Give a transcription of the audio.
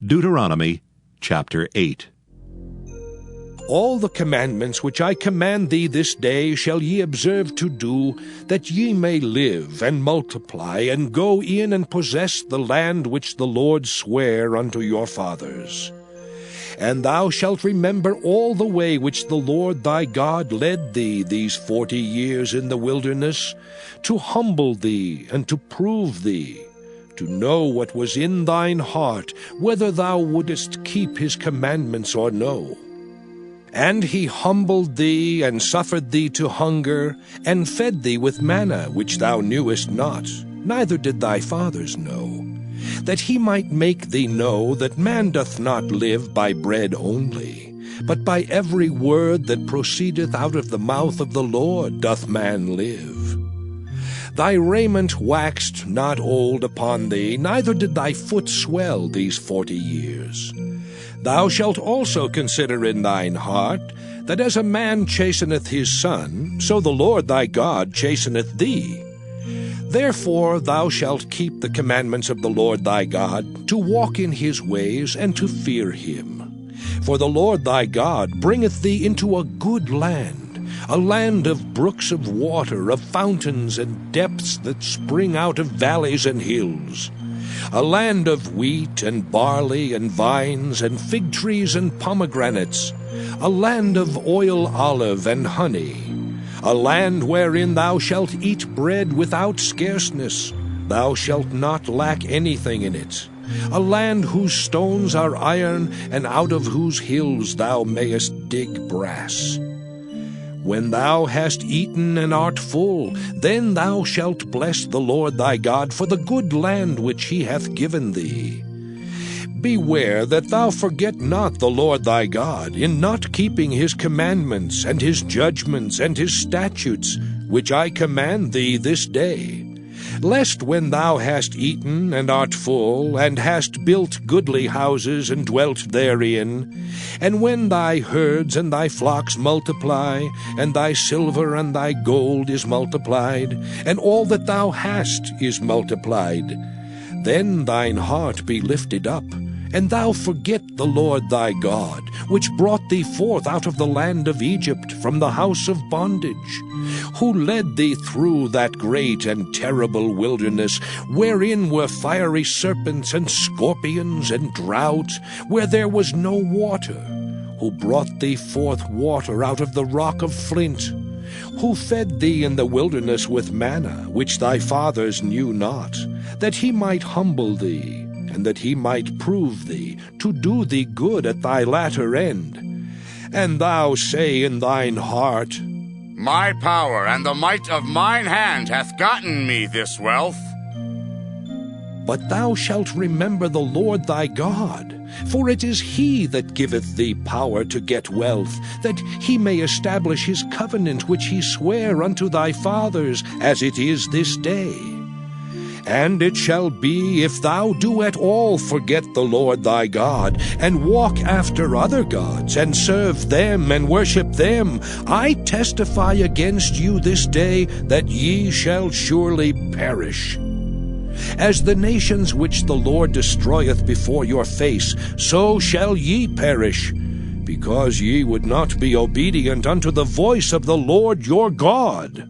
Deuteronomy chapter 8. All the commandments which I command thee this day shall ye observe to do, that ye may live and multiply, and go in and possess the land which the Lord sware unto your fathers. And thou shalt remember all the way which the Lord thy God led thee these 40 years in the wilderness, to humble thee and to prove thee, to know what was in thine heart, whether thou wouldest keep his commandments or no. And he humbled thee, and suffered thee to hunger, and fed thee with manna which thou knewest not, neither did thy fathers know, that he might make thee know that man doth not live by bread only, but by every word that proceedeth out of the mouth of the Lord doth man live. Thy raiment waxed not old upon thee, neither did thy foot swell these 40 years. Thou shalt also consider in thine heart, that as a man chasteneth his son, so the Lord thy God chasteneth thee. Therefore thou shalt keep the commandments of the Lord thy God, to walk in his ways, and to fear him. For the Lord thy God bringeth thee into a good land, a land of brooks of water, of fountains and depths that spring out of valleys and hills, a land of wheat and barley and vines and fig trees and pomegranates, a land of oil, olive, and honey, a land wherein thou shalt eat bread without scarceness, thou shalt not lack anything in it, a land whose stones are iron, and out of whose hills thou mayest dig brass. When thou hast eaten and art full, then thou shalt bless the Lord thy God for the good land which he hath given thee. Beware that thou forget not the Lord thy God, in not keeping his commandments, and his judgments, and his statutes, which I command thee this day, lest when thou hast eaten and art full, and hast built goodly houses and dwelt therein, and when thy herds and thy flocks multiply, and thy silver and thy gold is multiplied, and all that thou hast is multiplied, then thine heart be lifted up, and thou forget the Lord thy God, which brought thee forth out of the land of Egypt from the house of bondage, who led thee through that great and terrible wilderness, wherein were fiery serpents and scorpions and drought, where there was no water, who brought thee forth water out of the rock of flint, who fed thee in the wilderness with manna, which thy fathers knew not, that he might humble thee, and that he might prove thee, to do thee good at thy latter end. And thou say in thine heart, My power and the might of mine hand hath gotten me this wealth. But thou shalt remember the Lord thy God, for it is he that giveth thee power to get wealth, that he may establish his covenant which he sware unto thy fathers, as it is this day. And it shall be, if thou do at all forget the Lord thy God, and walk after other gods, and serve them, and worship them, I testify against you this day, that ye shall surely perish. As the nations which the Lord destroyeth before your face, so shall ye perish, because ye would not be obedient unto the voice of the Lord your God.